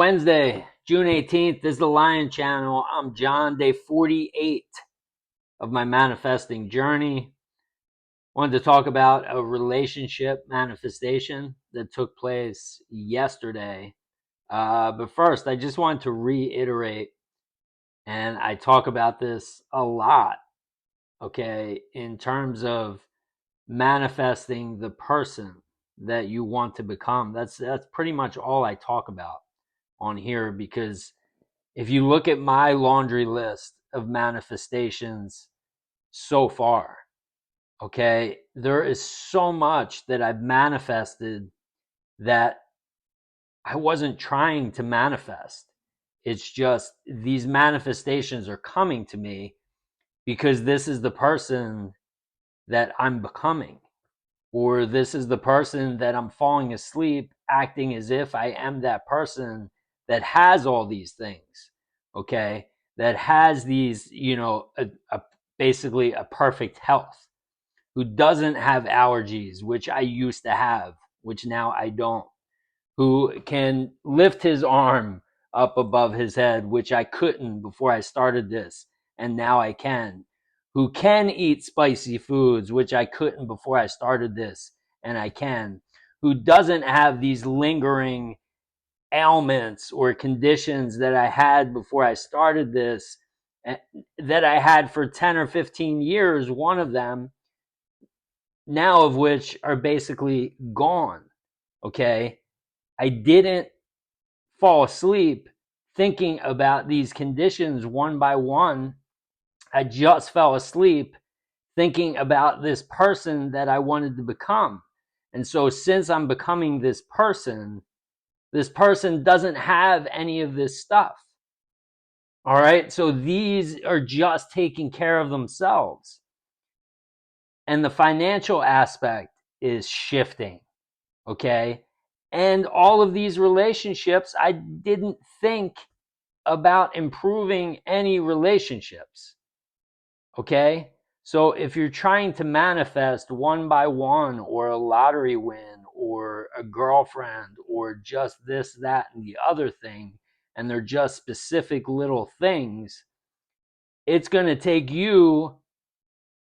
Wednesday, June 18th. This is the Lion Channel. I'm John, day 48 of my manifesting journey. Wanted to talk about a relationship manifestation that took place yesterday. But first, I just wanted to reiterate, and I talk about this a lot, okay, in terms of manifesting the person that you want to become. That's pretty much all I talk about on here, because if you look at my laundry list of manifestations so far, okay, there is so much that I've manifested that I wasn't trying to manifest. It's just these manifestations are coming to me because this is the person that I'm becoming, or this is the person that I'm falling asleep acting as if I am that person that has all these things, okay? That has these, basically a perfect health, who doesn't have allergies, which I used to have, which now I don't, who can lift his arm up above his head, which I couldn't before I started this, and now I can eat spicy foods, which I couldn't before I started this, and I can, who doesn't have these lingering ailments or conditions that I had before I started this, that I had for 10 or 15 years, one of them, now of which are basically gone. Okay. I didn't fall asleep thinking about these conditions one by one. I just fell asleep thinking about this person that I wanted to become. And so since I'm becoming this person doesn't have any of this stuff. All right. So these are just taking care of themselves. And the financial aspect is shifting. Okay. And all of these relationships, I didn't think about improving any relationships. Okay. So if you're trying to manifest one by one, or a lottery win, or a girlfriend, or just this, that, and the other thing, and they're just specific little things, it's going to take you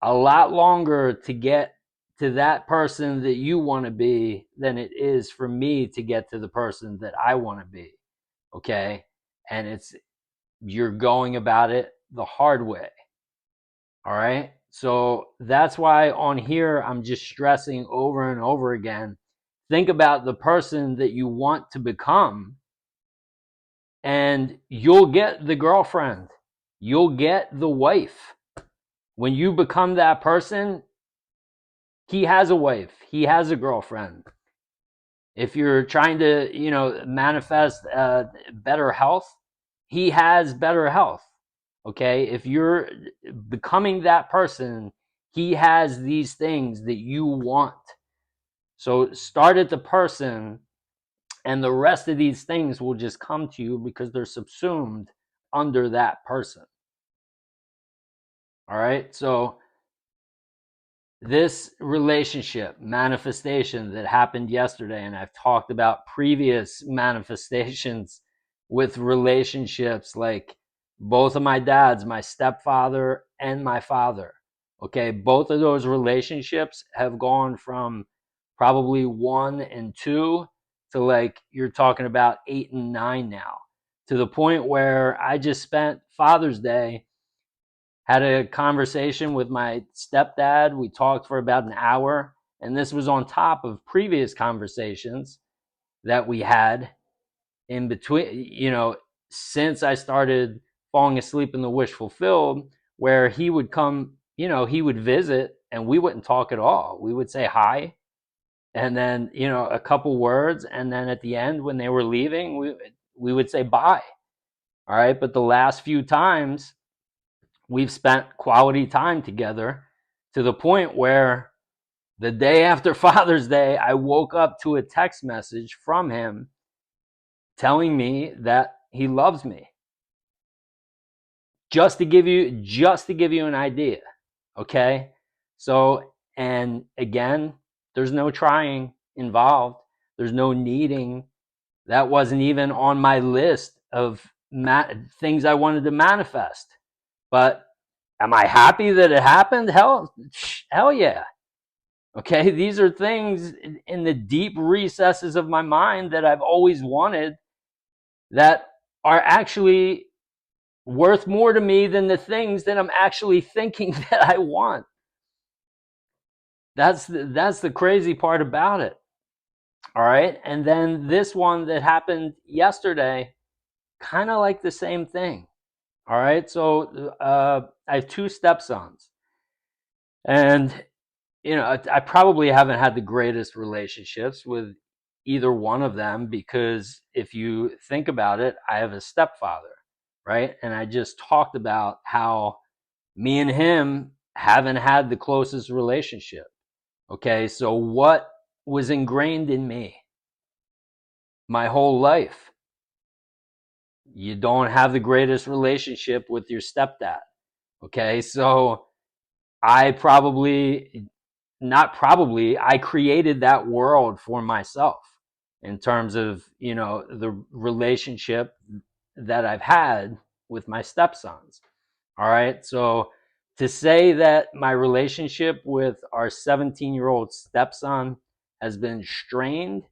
a lot longer to get to that person that you want to be than it is for me to get to the person that I want to be. Okay. And you're going about it the hard way. All right. So that's why on here, I'm just stressing over and over again. Think about the person that you want to become, and you'll get the girlfriend. You'll get the wife. When you become that person, he has a wife. He has a girlfriend. If you're trying to, manifest better health, he has better health. Okay. If you're becoming that person, he has these things that you want. So start at the person, and the rest of these things will just come to you because they're subsumed under that person. All right. So this relationship manifestation that happened yesterday, and I've talked about previous manifestations with relationships, like both of my dads, my stepfather and my father. Okay, both of those relationships have gone from probably 1 and 2 to, like, you're talking about 8 and 9 now, to the point where I just spent Father's Day, had a conversation with my stepdad. We talked for about an hour, and this was on top of previous conversations that we had in between, since I started falling asleep in the wish fulfilled, where he would come, he would visit, and we wouldn't talk at all. We would say hi, and then, a couple words, and then at the end, when they were leaving, we would say bye. All right. But the last few times, we've spent quality time together, to the point where the day after Father's Day, I woke up to a text message from him telling me that he loves me. Just to give you an idea. Okay. So, and again, there's no trying involved. There's no needing That wasn't even on my list of things I wanted to manifest. But am I happy that it happened? Hell yeah. Okay, these are things in the deep recesses of my mind that I've always wanted that are actually worth more to me than the things that I'm actually thinking that I want. That's the crazy part about it. All right. And then this one that happened yesterday, kind of like the same thing. All right. So I have two stepsons. And, I probably haven't had the greatest relationships with either one of them because if you think about it, I have a stepfather. Right. And I just talked about how me and him haven't had the closest relationship. Okay. So what was ingrained in me my whole life? You don't have the greatest relationship with your stepdad. Okay. So I probably, not probably, I created that world for myself in terms of, the relationship that I've had with my stepsons. All right. So to say that my relationship with our 17-year-old stepson has been strained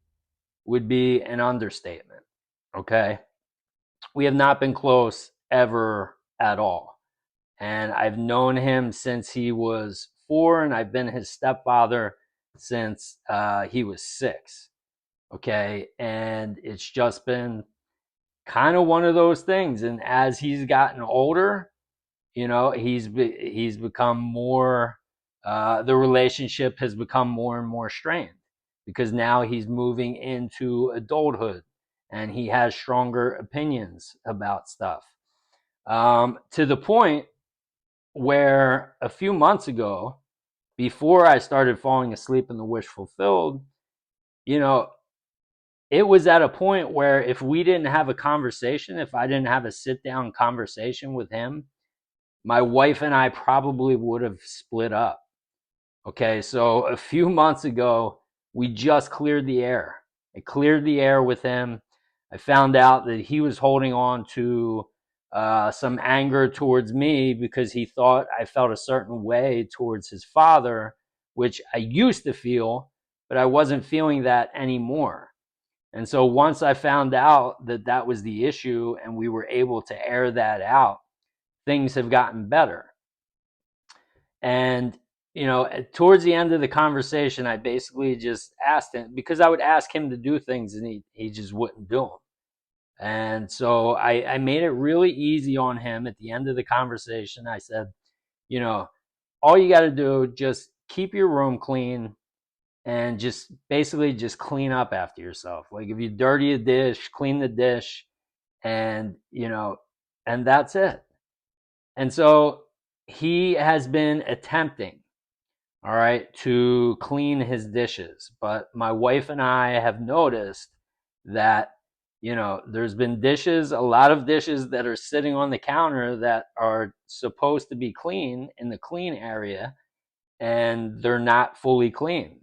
would be an understatement. Okay. We have not been close ever at all. And I've known him since he was 4, and I've been his stepfather since he was 6. Okay. And it's just been kind of one of those things. And as he's gotten older, he's become more. The relationship has become more and more strained because now he's moving into adulthood, and he has stronger opinions about stuff. To the point where a few months ago, before I started falling asleep in the wish fulfilled, you know, it was at a point where if we didn't have a conversation, if I didn't have a sit down conversation with him, my wife and I probably would have split up. Okay, so a few months ago, we just cleared the air. I cleared the air with him. I found out that he was holding on to some anger towards me because he thought I felt a certain way towards his father, which I used to feel, but I wasn't feeling that anymore. And so once I found out that that was the issue and we were able to air that out, things have gotten better. And, towards the end of the conversation, I basically just asked him because I would ask him to do things and he just wouldn't do them. And so I made it really easy on him at the end of the conversation. I said, you know, all you got to do, just keep your room clean and just basically just clean up after yourself. Like if you dirty a dish, clean the dish and, and that's it. And so he has been attempting, all right, to clean his dishes. But my wife and I have noticed that, there's been dishes, a lot of dishes that are sitting on the counter that are supposed to be clean in the clean area, and they're not fully clean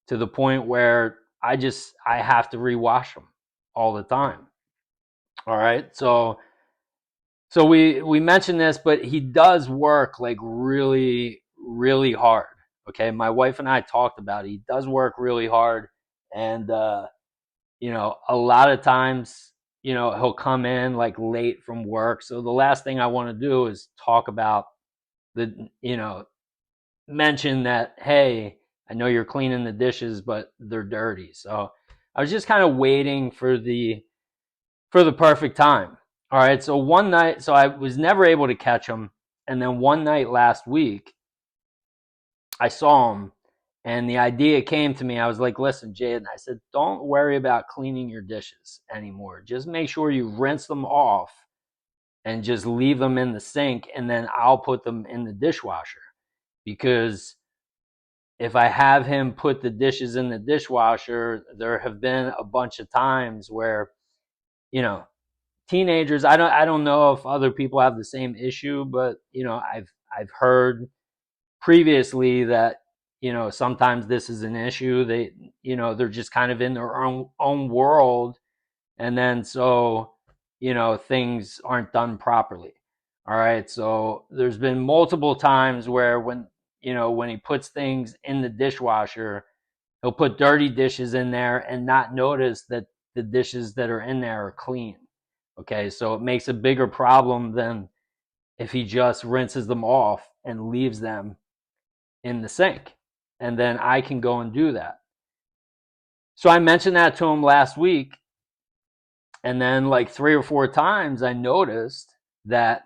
to the point where I have to rewash them all the time. All right. So we mentioned this, but he does work like really, really hard. Okay, my wife and I talked about it. He does work really hard, and a lot of times, he'll come in like late from work. So the last thing I want to do is talk about the, mention that, hey, I know you're cleaning the dishes, but they're dirty. So I was just kind of waiting for the perfect time. All right. So one night, so I was never able to catch him. And then one night last week, I saw him and the idea came to me. I was like, listen, Jaden, I said, don't worry about cleaning your dishes anymore. Just make sure you rinse them off and just leave them in the sink. And then I'll put them in the dishwasher because if I have him put the dishes in the dishwasher, there have been a bunch of times where, you know, teenagers, I don't know if other people have the same issue, but I've heard previously that sometimes this is an issue. They're just kind of in their own world And then so, things aren't done properly. All right. So there's been multiple times where when he puts things in the dishwasher, he'll put dirty dishes in there and not notice that the dishes that are in there are clean. Okay. So it makes a bigger problem than if he just rinses them off and leaves them in the sink. And then I can go and do that. So I mentioned that to him last week. And then, like 3 or 4 times, I noticed that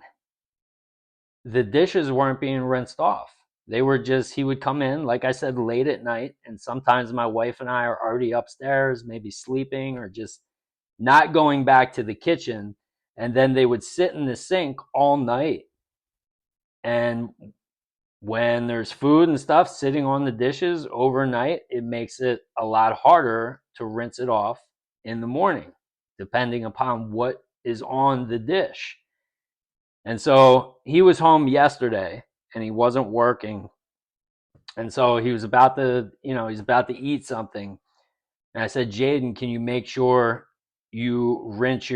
the dishes weren't being rinsed off. They were just, he would come in, like I said, late at night. And sometimes my wife and I are already upstairs, maybe sleeping or just not going back to the kitchen. And then they would sit in the sink all night. And when there's food and stuff sitting on the dishes overnight, it makes it a lot harder to rinse it off in the morning, depending upon what is on the dish. And so he was home yesterday and he wasn't working. And so he was about to, he's about to eat something. And I said, Jaden, can you make sure you rinse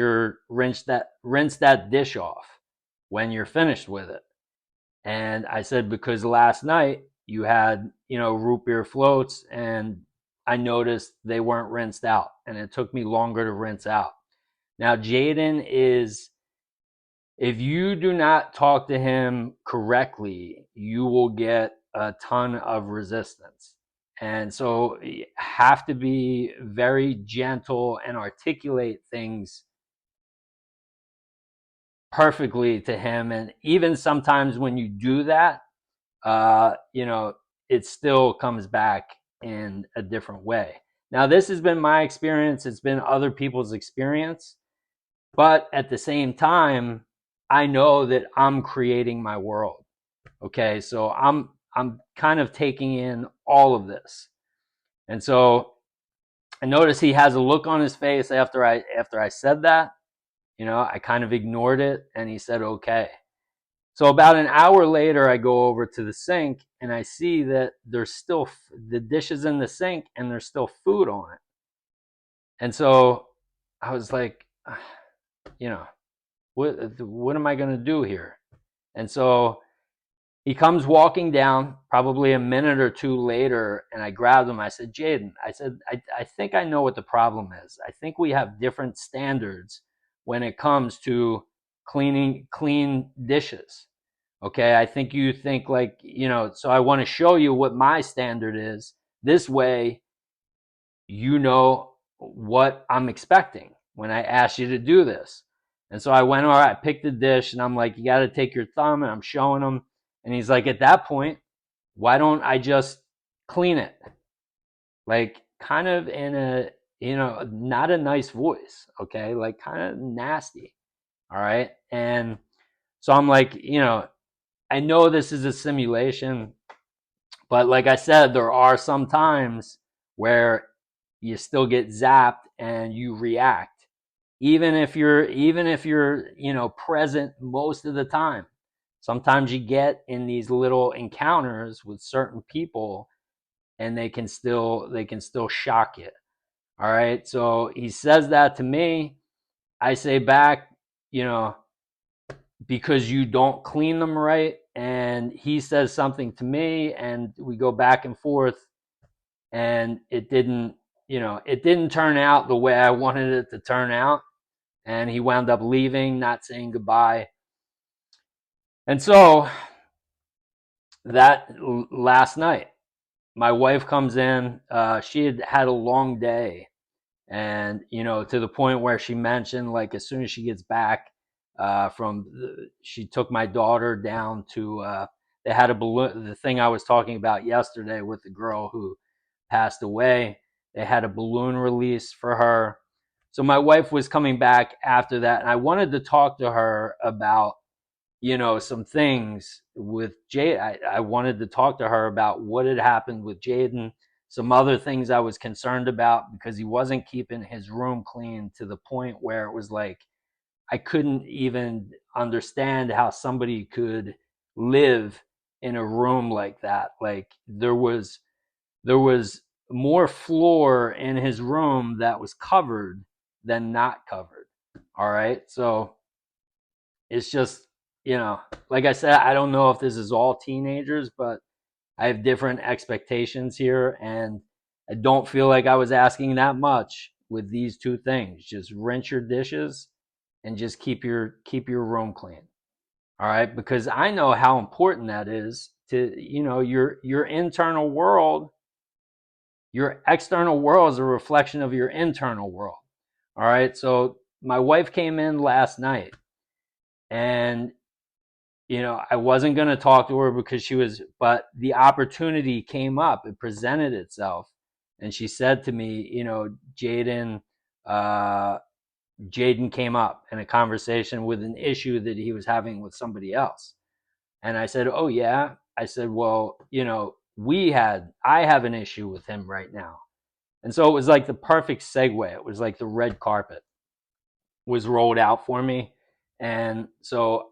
that dish off when you're finished with it? And I said, because last night you had, root beer floats and I noticed they weren't rinsed out and it took me longer to rinse out. Now, Jaden is, if you do not talk to him correctly, you will get a ton of resistance. And so you have to be very gentle and articulate things perfectly to him. And even sometimes when you do that, it still comes back in a different way. Now, this has been my experience. It's been other people's experience. But at the same time, I know that I'm creating my world. Okay. So I'm kind of taking in all of this. And so I notice he has a look on his face after I said that. I kind of ignored it and he said, okay. So about an hour later, I go over to the sink and I see that there's still the dishes in the sink and there's still food on it. And so I was like, you know, what am I going to do here? And so he comes walking down probably a minute or two later and I grabbed him. I said, Jaden, I think I know what the problem is. I think we have different standards when it comes to clean dishes. Okay, I think you think like, so I want to show you what my standard is. This way, you know what I'm expecting when I ask you to do this. And so I went, all right, I picked the dish and I'm like, you got to take your thumb, and I'm showing him. And he's like, at that point, why don't I just clean it? Like, kind of in a, not a nice voice. Okay, like kind of nasty. All right. And so I'm like, I know this is a simulation, but like I said, there are some times where you still get zapped and you react, even if you're present most of the time. Sometimes you get in these little encounters with certain people, and they can still shock you. All right, so he says that to me. I say back, you know, because you don't clean them right, and he says something to me and we go back and forth, and it didn't turn out the way I wanted it to turn out, and he wound up leaving, not saying goodbye. And so that last night my wife comes in. She had had a long day, and to the point where she mentioned, like, as soon as she gets back she took my daughter down to they had a balloon, the thing I was talking about yesterday with the girl who passed away. They had a balloon release for her. So my wife was coming back after that, and I wanted to talk to her about some things with Jade. I wanted to talk to her about what had happened with Jaden, some other things I was concerned about, because he wasn't keeping his room clean to the point where it was like I couldn't even understand how somebody could live in a room like that. Like there was more floor in his room that was covered than not covered. All right. So it's just, like I said, I don't know if this is all teenagers, but I have different expectations here, and I don't feel like I was asking that much with these two things. Just rinse your dishes and just keep your room clean. All right, because I know how important that is to, your internal world. Your external world is a reflection of your internal world. All right, so my wife came in last night, and I wasn't going to talk to her because but the opportunity came up. It presented itself. And she said to me, uh, Jaden came up in a conversation with an issue that he was having with somebody else. And I said, oh, yeah. I said, well, I have an issue with him right now. And so it was like the perfect segue. It was like the red carpet was rolled out for me. And so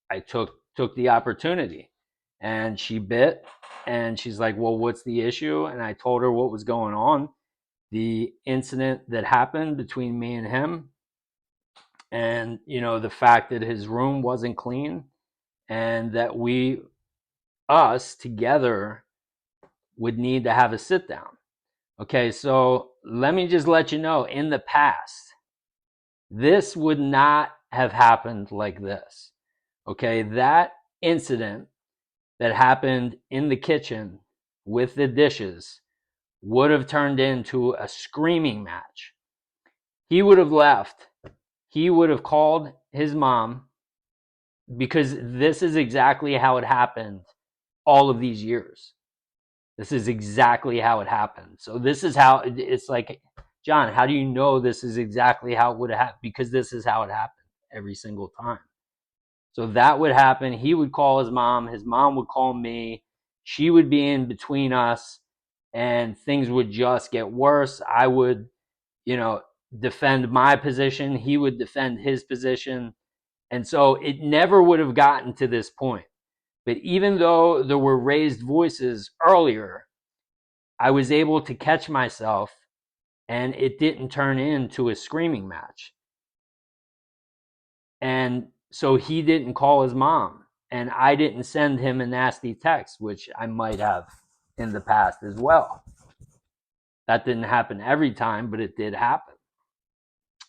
I took the opportunity, and she bit, and she's like, well, what's the issue? And I told her what was going on, the incident that happened between me and him, and the fact that his room wasn't clean, and that us together would need to have a sit down. Okay, so let me just let you know, in the past, this would not have happened like this. Okay, that incident that happened in the kitchen with the dishes would have turned into a screaming match. He would have left. He would have called his mom, because this is exactly how it happened all of these years. This is exactly how it happened. So this is how it's like, John, how do you know this is exactly how it would have happened? Because this is how it happened every single time. So that would happen. He would call his mom. His mom would call me. She would be in between us, and things would just get worse. I would, defend my position. He would defend his position. And so it never would have gotten to this point. But even though there were raised voices earlier, I was able to catch myself, and it didn't turn into a screaming match. And so he didn't call his mom, and I didn't send him a nasty text, which I might have in the past as well. That didn't happen every time, but it did happen.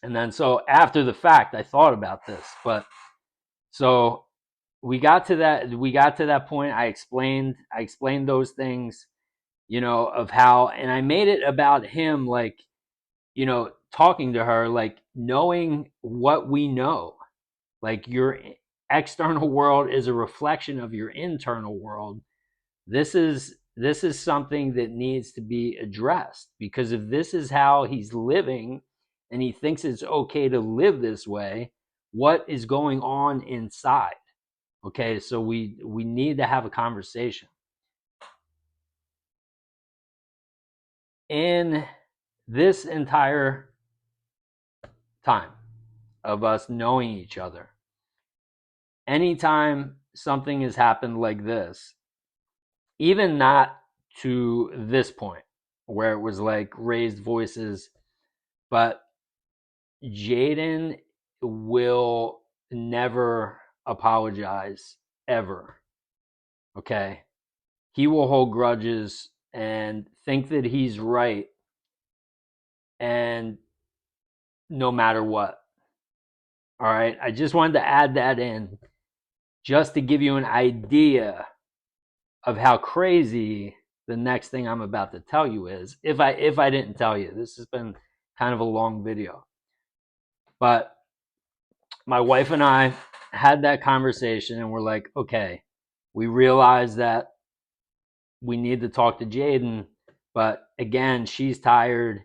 And then so after the fact, I thought about this, but so we got to that point. I explained those things, of how, and I made it about him, like, talking to her, like, knowing what we know. Like, your external world is a reflection of your internal world. This is something that needs to be addressed, because if this is how he's living and he thinks it's okay to live this way, what is going on inside? Okay, so we need to have a conversation. In this entire time of us knowing each other, anytime something has happened like this, even not to this point where it was like raised voices, but Jaden will never apologize ever. Okay. He will hold grudges and think that he's right, and no matter what. All right. I just wanted to add that in just to give you an idea of how crazy the next thing I'm about to tell you is. If I didn't tell you, this has been kind of a long video. But my wife and I had that conversation, and we're like, okay, we realize that we need to talk to Jaden, but again, she's tired.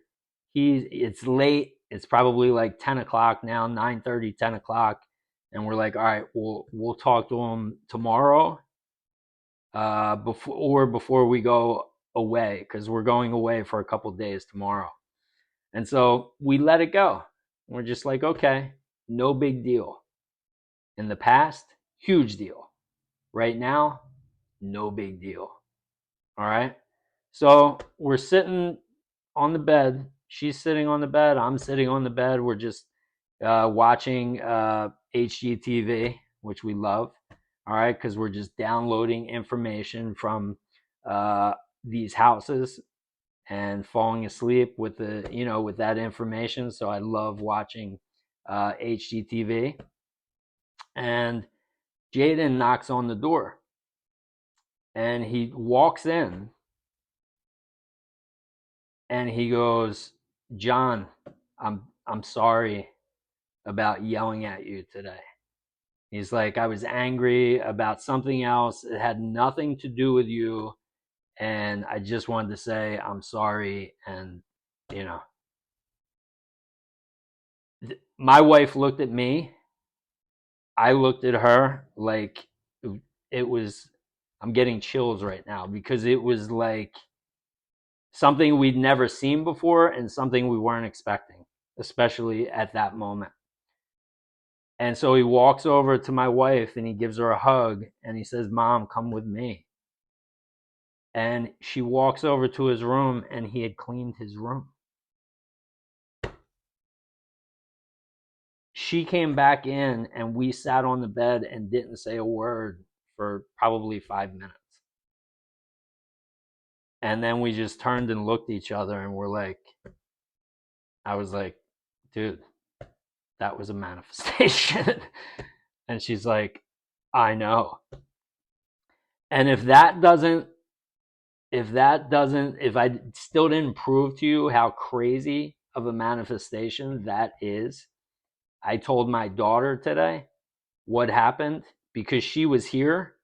It's late. It's probably like 10 o'clock now, 9:30, 10 o'clock. And we're like, all right, we'll talk to him tomorrow, before we go away, because we're going away for a couple of days tomorrow. And so we let it go. We're just like, okay, no big deal. In the past, huge deal. Right now, no big deal. All right. So we're sitting on the bed She's sitting on the bed. I'm sitting on the bed. We're just watching HGTV, which we love. All right, because we're just downloading information from uh, these houses and falling asleep with the with that information. So I love watching HGTV. And Jaden knocks on the door, and he walks in, and he goes, "John, I'm sorry about yelling at you today." He's like, "I was angry about something else. It had nothing to do with you, and I just wanted to say I'm sorry." And you know, my wife looked at me. I looked at her like it was. I'm getting chills right now because it was like something we'd never seen before and something we weren't expecting, especially at that moment. And so he walks over to my wife and he gives her a hug and he says, "Mom, come with me." And she walks over to his room and he had cleaned his room. She came back in and we sat on the bed and didn't say a word for probably 5 minutes. And then we just turned and looked at each other and we're like, I was like, "Dude, that was a manifestation." And she's like, "I know." And if I still didn't prove to you how crazy of a manifestation that is, I told my daughter today what happened because she was here.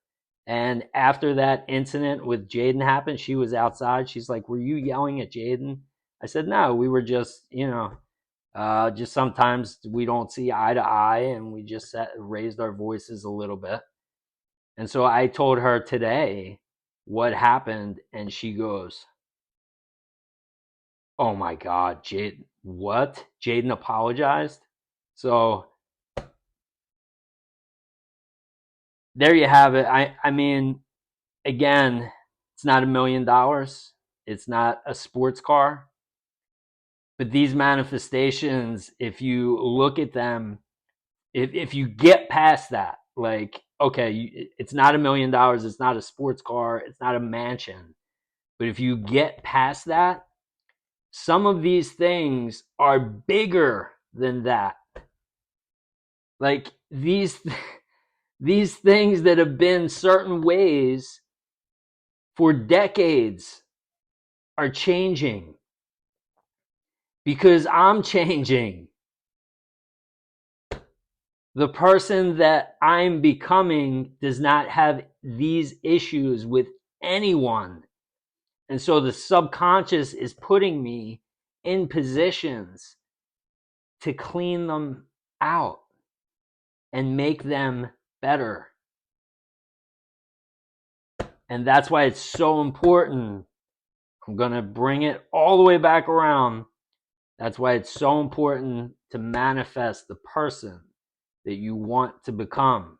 And after that incident with Jaden happened, she was outside. She's like, "Were you yelling at Jaden?" I said, "No, we were just, just sometimes we don't see eye to eye and we just raised our voices a little bit." And so I told her today what happened, and she goes, "Oh my God, Jaden, what? Jaden apologized?" So there you have it. I mean, again, it's not $1 million. It's not a sports car. But these manifestations, if you look at them, if you get past that, like, okay, it's not $1 million, it's not a sports car, it's not a mansion. But if you get past that, some of these things are bigger than that. Like these things that have been certain ways for decades are changing because I'm changing. The person that I'm becoming does not have these issues with anyone. And so the subconscious is putting me in positions to clean them out and make them better. And that's why it's so important. I'm going to bring it all the way back around. That's why it's so important to manifest the person that you want to become.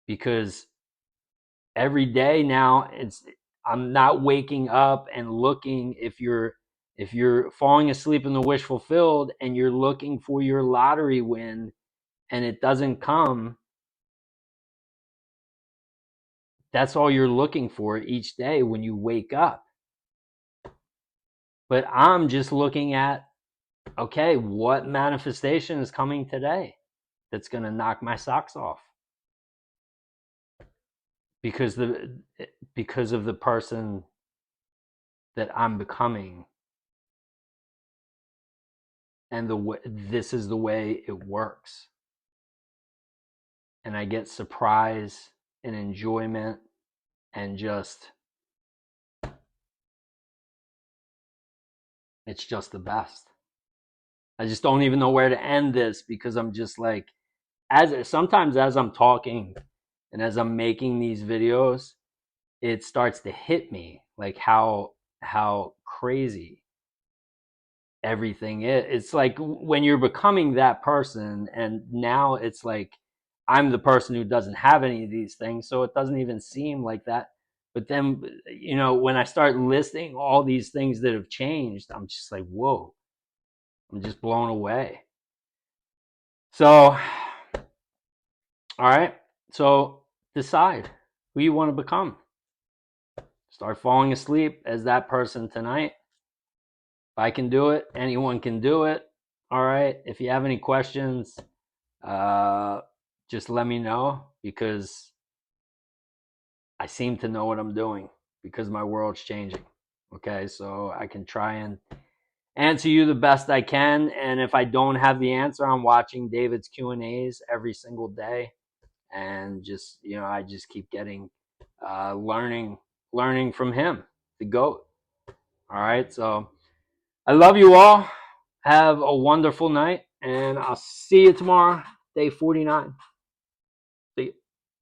Because every day now I'm not waking up and looking if you're falling asleep in the wish fulfilled and you're looking for your lottery win and it doesn't come. That's all you're looking for each day when you wake up. But I'm just looking at, okay, what manifestation is coming today that's going to knock my socks off? Because of the person that I'm becoming, and this is the way it works. And I get surprise and enjoyment and just it's just the best. I just don't even know where to end this because I'm just like sometimes as I'm talking and as I'm making these videos, it starts to hit me like how crazy everything is. It's like when you're becoming that person and now it's like I'm the person who doesn't have any of these things, so it doesn't even seem like that But then, when I start listing all these things that have changed, I'm just like, whoa, I'm just blown away. So, all right. So decide who you want to become. Start falling asleep as that person tonight. If I can do it, anyone can do it. All right. If you have any questions, just let me know, because I seem to know what I'm doing because my world's changing. Okay. So I can try and answer you the best I can. And if I don't have the answer, I'm watching David's Q&As every single day. And just, I just keep getting, learning from him, the GOAT. All right. So I love you all. Have a wonderful night, and I'll see you tomorrow, day 49.